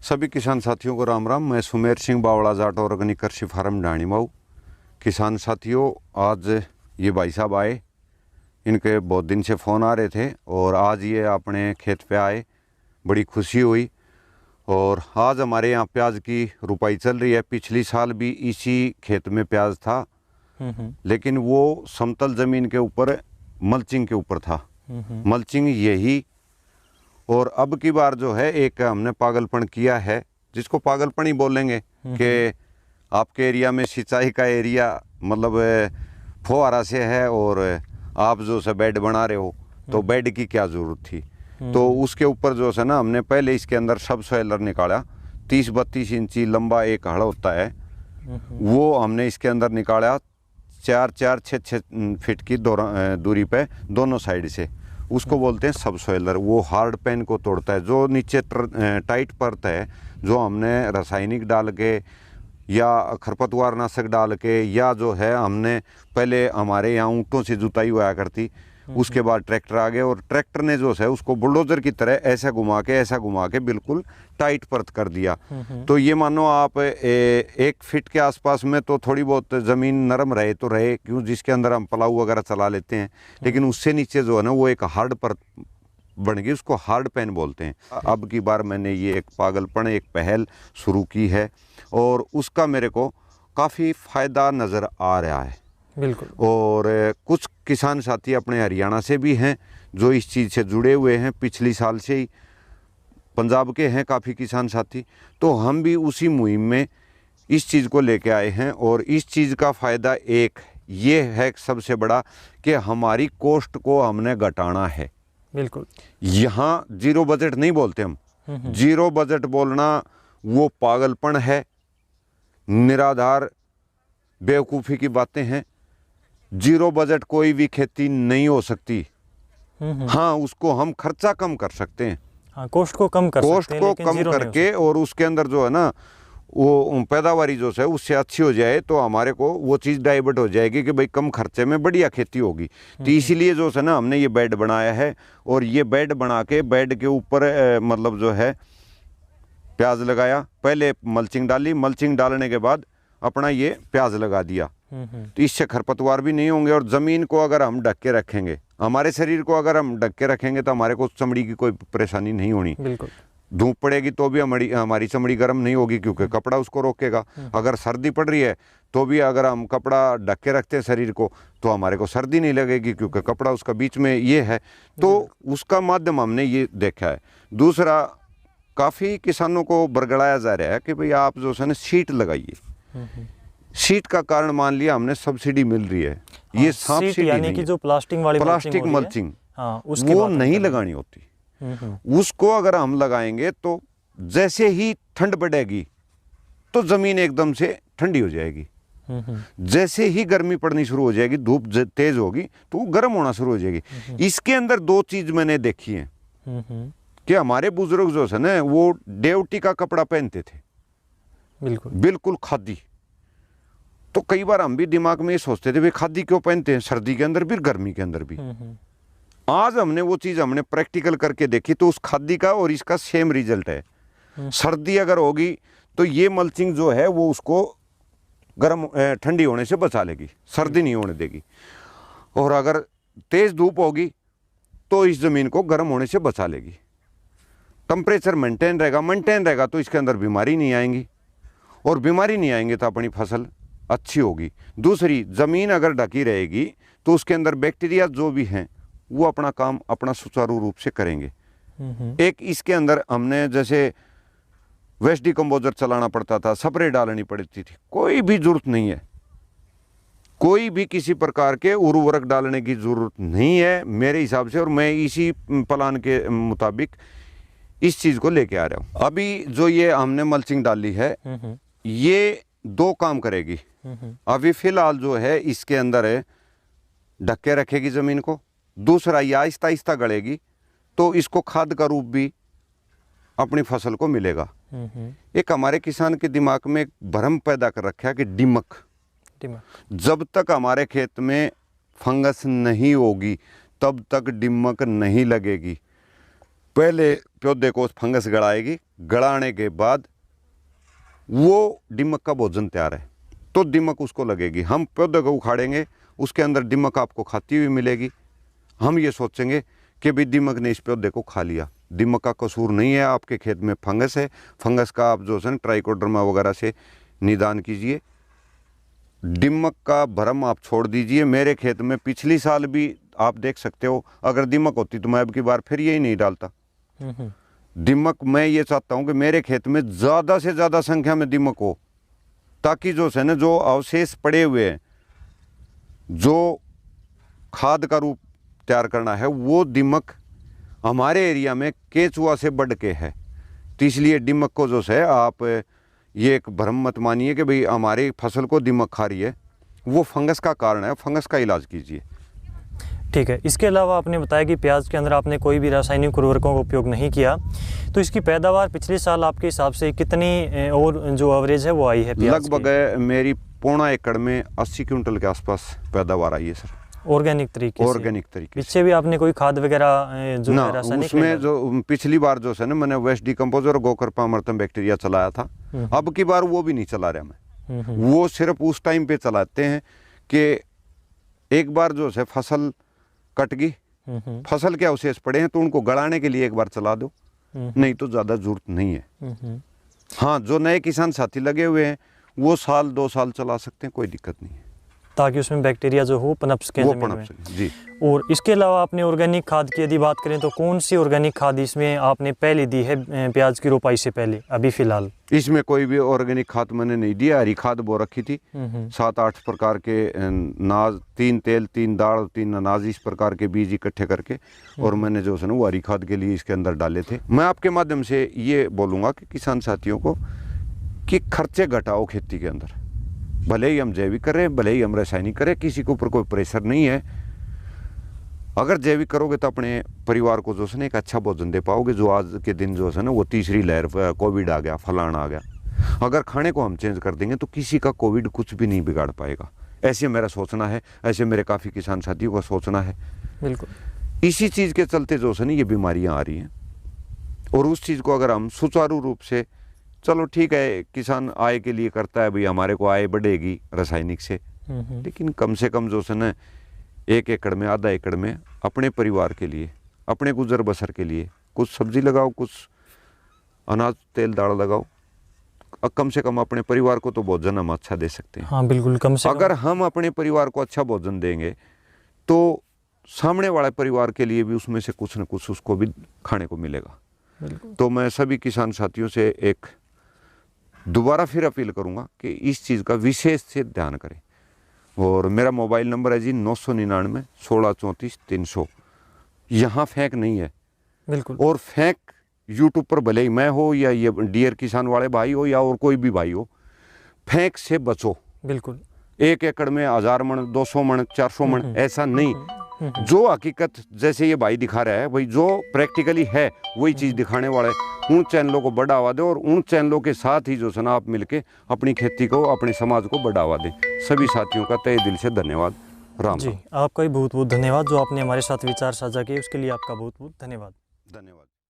सभी किसान साथियों को राम राम। मैं सुमेर सिंह बावड़ा जाट ऑर्गेनिक कृषि फार्म डाणीमाऊ। किसान साथियों, आज ये भाई साहब आए, इनके बहुत दिन से फ़ोन आ रहे थे और आज ये अपने खेत पे आए, बड़ी खुशी हुई। और आज हमारे यहाँ प्याज की रुपाई चल रही है। पिछली साल भी इसी खेत में प्याज था, लेकिन वो समतल ज़मीन के ऊपर मल्चिंग के ऊपर था, मल्चिंग यही। और अब की बार जो है एक हमने पागलपन किया है, जिसको पागलपन ही बोलेंगे, कि आपके एरिया में सिंचाई का एरिया मतलब फुहारा से है और आप जो से बेड बना रहे हो, तो बेड की क्या ज़रूरत थी। तो उसके ऊपर जो है ना, हमने पहले इसके अंदर सब सॉइलर निकाला। 30-32 इंची लंबा एक हड़ होता है, वो हमने इसके अंदर निकाला 4-4-6 फीट की दूरी पे दोनों साइड से। उसको बोलते हैं सब सॉइलर। वो हार्ड पैन को तोड़ता है। जो नीचे टाइट परत है, जो हमने रासायनिक डाल के या खरपतवार नाशक डाल के, या जो है हमने पहले हमारे यहाँ ऊँटों से जुताई हुआ करती, उसके बाद ट्रैक्टर आ गए और ट्रैक्टर ने जो है उसको बुलडोजर की तरह ऐसा घुमा के बिल्कुल टाइट परत कर दिया। तो ये मानो आप 1 फीट के आसपास में तो थोड़ी बहुत ज़मीन नरम रहे तो रहे, क्यों, जिसके अंदर हम पलाऊ वगैरह चला लेते हैं, लेकिन उससे नीचे जो है ना वो एक हार्ड परत बन गई, उसको हार्ड पैन बोलते हैं। अब की बार मैंने ये एक पागलपन, एक पहल शुरू की है और उसका मेरे को काफ़ी फ़ायदा नज़र आ रहा है। बिल्कुल। और कुछ किसान साथी अपने हरियाणा से भी हैं जो इस चीज़ से जुड़े हुए हैं, पिछली साल से ही पंजाब के हैं काफ़ी किसान साथी। तो हम भी उसी मुहिम में इस चीज़ को लेके आए हैं और इस चीज़ का फ़ायदा एक ये है सबसे बड़ा, कि हमारी कॉस्ट को हमने घटाना है। बिल्कुल। यहाँ जीरो बजट नहीं बोलते हम। जीरो बजट बोलना वो पागलपन है, निराधार बेवकूफ़ी की बातें हैं। जीरो बजट कोई भी खेती नहीं हो सकती। हाँ, उसको हम खर्चा कम कर सकते हैं, हाँ, कॉस्ट को कम कर कॉस्ट सकते हैं, को लेकिन कम जीरो नहीं हो करके, और उसके अंदर जो है ना वो पैदावारी जो है उससे अच्छी हो जाए, तो हमारे को वो चीज़ डाइवर्ट हो जाएगी कि भाई कम खर्चे में बढ़िया खेती होगी। तो इसीलिए जो है ना हमने ये बेड बनाया है और ये बेड बना के बेड के ऊपर मतलब जो है प्याज लगाया। पहले मल्चिंग डाली, मल्चिंग डालने के बाद अपना ये प्याज लगा दिया। तो इससे खरपतवार भी नहीं होंगे और ज़मीन को अगर हम ढक के रखेंगे, हमारे शरीर को अगर हम ढक के रखेंगे, तो हमारे को चमड़ी की कोई परेशानी नहीं होनी। बिल्कुल। धूप पड़ेगी तो भी हमारी चमड़ी गर्म नहीं होगी, क्योंकि कपड़ा उसको रोकेगा। अगर सर्दी पड़ रही है तो भी अगर हम कपड़ा ढक के रखते हैं शरीर को, तो हमारे को सर्दी नहीं लगेगी, क्योंकि कपड़ा उसका बीच में ये है। तो उसका माध्यम हमने ये देखा है। दूसरा, काफ़ी किसानों को बरगड़ाया जा रहा है कि भाई आप जो है ना सीट लगाइए। सीट का कारण मान लिया हमने सब्सिडी मिल रही है। हाँ, ये सांप सीट यानी कि जो प्लास्टिक वाली प्लास्टिक मल्चिंग, हाँ, वो नहीं लगानी होती। उसको अगर हम लगाएंगे तो जैसे ही ठंड बढ़ेगी तो ज़मीन एकदम से ठंडी हो जाएगी। जैसे ही गर्मी पड़नी शुरू हो जाएगी, धूप तेज होगी, तो वो गर्म होना शुरू हो जाएगी। इसके अंदर 2 चीज़ मैंने देखी हैं कि हमारे बुजुर्ग जो है ना वो डेवटी का कपड़ा पहनते थे, बिल्कुल खादी। तो कई बार हम भी दिमाग में ये सोचते थे भाई खादी क्यों पहनते हैं, सर्दी के अंदर भी गर्मी के अंदर भी। आज हमने वो चीज़ हमने प्रैक्टिकल करके देखी, तो उस खादी का और इसका सेम रिजल्ट है। सर्दी अगर होगी तो ये मल्चिंग जो है वो उसको गर्म ठंडी होने से बचा लेगी, सर्दी नहीं होने देगी। और अगर तेज़ धूप होगी तो इस ज़मीन को गर्म होने से बचा लेगी। टेम्परेचर मेंटेन रहेगा तो इसके अंदर बीमारी नहीं आएंगी, और बीमारी नहीं आएंगे तो अपनी फसल अच्छी होगी। दूसरी, ज़मीन अगर ढकी रहेगी तो उसके अंदर बैक्टीरिया जो भी हैं वो अपना काम अपना सुचारू रूप से करेंगे। एक इसके अंदर हमने जैसे वेस्ट डिकम्पोजर चलाना पड़ता था, स्प्रे डालनी पड़ती थी, कोई भी ज़रूरत नहीं है। कोई भी किसी प्रकार के उर्वरक डालने की ज़रूरत नहीं है मेरे हिसाब से, और मैं इसी प्लान के मुताबिक इस चीज़ को लेके आ रहा हूँ। अभी जो ये हमने मल्चिंग डाली है, ये 2 काम करेगी। अभी फ़िलहाल जो है इसके अंदर है ढक के रखेगी ज़मीन को। दूसरा, ये आहिस्ता आहिस्ता गलेगी, तो इसको खाद का रूप भी अपनी फसल को मिलेगा। एक हमारे किसान के दिमाग में एक भ्रम पैदा कर रखा है कि दीमक, जब तक हमारे खेत में फंगस नहीं होगी तब तक दीमक नहीं लगेगी। पहले पौधे को फंगस गड़ाएगी, गड़ाने के बाद वो दीमक का भोजन तैयार है तो दीमक उसको लगेगी। हम पौधे को उखाड़ेंगे, उसके अंदर दीमक आपको खाती हुई मिलेगी। हम ये सोचेंगे कि भाई दीमक ने इस पौधे को खा लिया। दीमक का कसूर नहीं है, आपके खेत में फंगस है। फंगस का आप जो है ट्राइकोडर्मा वगैरह से निदान कीजिए। दीमक का भरम आप छोड़ दीजिए। मेरे खेत में पिछली साल भी आप देख सकते हो, अगर दीमक होती तो मैं अब की बार फिर यही नहीं डालता। दीमक मैं ये चाहता हूँ कि मेरे खेत में ज़्यादा से ज़्यादा संख्या में दीमक हो, ताकि जो है ना जो अवशेष पड़े हुए हैं, जो खाद का रूप तैयार करना है, वो दीमक हमारे एरिया में केंचुआ से बढ़ के है। तो इसलिए दीमक को जो है आप ये एक भ्रम मत मानिए कि भाई हमारी फसल को दीमक खा रही है। वो फंगस का कारण है, फंगस का इलाज कीजिए। ठीक है। इसके अलावा आपने बताया कि प्याज के अंदर आपने कोई भी रासायनिक उर्वरकों का उपयोग नहीं किया, तो इसकी पैदावार पिछले साल आपके हिसाब से कितनी और जो एवरेज है वो आई है प्याज की? लगभग मेरी 1.5 एकड़ में 80 क्विंटल के आसपास पैदावार आई है सर, ऑर्गेनिक तरीके से। ऑर्गेनिक तरीके से। इससे भी आपने कोई खाद वगैरह जो ना, है रासायनिक उसमें जो पिछली बार जो है ना मैंने वेस्ट डिकम्पोजर और गोकर्पामर्तम बैक्टीरिया चलाया था। अब की बार वो भी नहीं चला रहा मैं। वो सिर्फ उस टाइम पे चलाते हैं कि एक बार जो है फसल कट गई, फसल के अवशेष पड़े हैं तो उनको गड़ाने के लिए एक बार चला दो, नहीं तो ज़्यादा जरूरत नहीं है। हाँ, जो नए किसान साथी लगे हुए हैं वो 1-2 साल चला सकते हैं, कोई दिक्कत नहीं है, ताकि उसमें बैक्टीरिया जो हो पनप सके जमीन में। जी। और इसके अलावा आपने ऑर्गेनिक खाद की यदि बात करें तो कौन सी ऑर्गेनिक खाद इसमें आपने पहले दी है प्याज की रोपाई से पहले अभी फिलहाल? इसमें कोई भी ऑर्गेनिक खाद मैंने नहीं दिया, हरी खाद बो रखी थी। 7-8 प्रकार के अनाज, 3 तेल, 3 दाल, 3 अनाज, इस प्रकार के बीज इकट्ठे करके और मैंने जो है ना वो हरी खाद के लिए इसके अंदर डाले थे। मैं आपके माध्यम से ये बोलूँगा कि किसान साथियों को कि खर्चे घटाओ खेती के अंदर। भले ही हम जैविक करें, भले ही हम रासायनिक करें, किसी के ऊपर कोई प्रेशर नहीं है। अगर जैविक करोगे तो अपने परिवार को जो है ना एक अच्छा भोजन दे पाओगे। जो आज के दिन जो है ना वो तीसरी लहर, कोविड आ गया, फलाना आ गया, अगर खाने को हम चेंज कर देंगे तो किसी का कोविड कुछ भी नहीं बिगाड़ पाएगा। ऐसे मेरा सोचना है, ऐसे मेरे काफ़ी किसान साथियों का सोचना है। बिल्कुल। इसी चीज़ के चलते जो है ना ये बीमारियाँ आ रही हैं, और उस चीज़ को अगर हम सुचारू रूप से, चलो ठीक है किसान आय के लिए करता है, भाई हमारे को आय बढ़ेगी रासायनिक से, लेकिन कम से कम जो है ना 1 एकड़ में, आधा एकड़ में अपने परिवार के लिए, अपने गुजर बसर के लिए कुछ सब्जी लगाओ, कुछ अनाज तेल दाल लगाओ। कम से कम अपने परिवार को तो भोजन हम अच्छा दे सकते हैं। हाँ बिल्कुल। कम से अगर हम अपने परिवार को अच्छा भोजन देंगे तो सामने वाले परिवार के लिए भी उसमें से कुछ न कुछ उसको भी खाने को मिलेगा। तो मैं सभी किसान साथियों से एक दोबारा फिर अपील करूंगा कि इस चीज़ का विशेष से ध्यान करें। और मेरा मोबाइल नंबर है जी 999 16 34 300। यहाँ फेंक नहीं है। बिल्कुल। और फेंक यूट्यूब पर भले ही मैं हो या ये डियर किसान वाले भाई हो या और कोई भी भाई हो, फेंक से बचो। बिल्कुल। 1 एकड़ में 1000 मन, 200 मन, 400 मन, ऐसा नहीं। जो हकीकत जैसे ये भाई दिखा रहा है, भाई जो प्रैक्टिकली है वही चीज़ दिखाने वाले उन चैनलों को बढ़ावा दे, और उन चैनलों के साथ ही जो सना आप मिलके अपनी खेती को, अपने समाज को बढ़ावा दें। सभी साथियों का तहे दिल से धन्यवाद। राम जी, आपका भी बहुत बहुत धन्यवाद। जो आपने हमारे साथ विचार साझा किए उसके लिए आपका बहुत बहुत धन्यवाद।